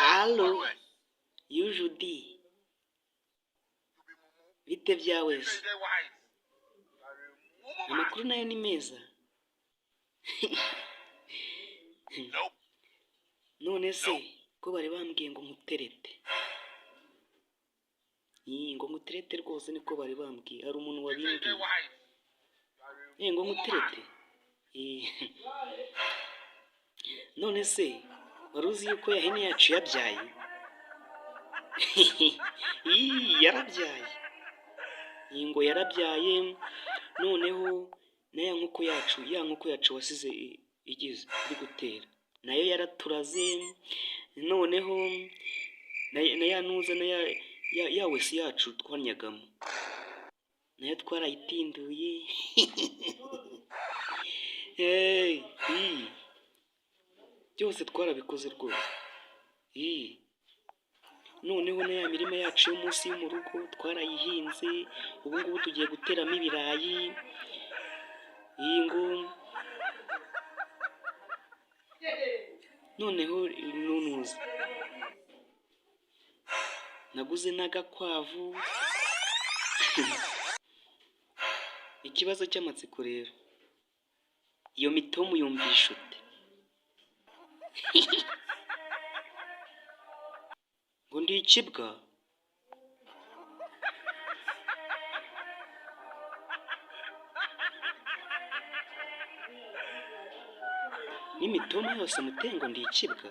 Alo, Yujudi, bite byawe se? Amakuru nayo ni meza. None se ko bari bambwiye ngo nkuterete? Ngo nkuterete rwose niko bari bambwiye. Hari umuntu wabimbwiye. Ngo nkuterete? None se wari uzi yuko yahene yacu yabyaye? Yarabyaye. Ngo yarabyaye, noneho na ya nkoko yacu wasize igize iri gutera nayo yaraturaze, noneho na ya ntuza ya wese yacu twanyagamo nayo twarayitinduye. Byose twarabikoze rwose. Noneho na ya mirima yacu yo munsi yo mu rugo twarayihinze, ubu ngubu tugiye guteramo ibirayi. Ngo noneho nunuza naguze n'agakwavu. Ikibazo cy'amatsiko rero, iyo mitomu yumvisha ute? Ngo ndi ikibwa? N'imitomu yose mutengo ndi ikibwa?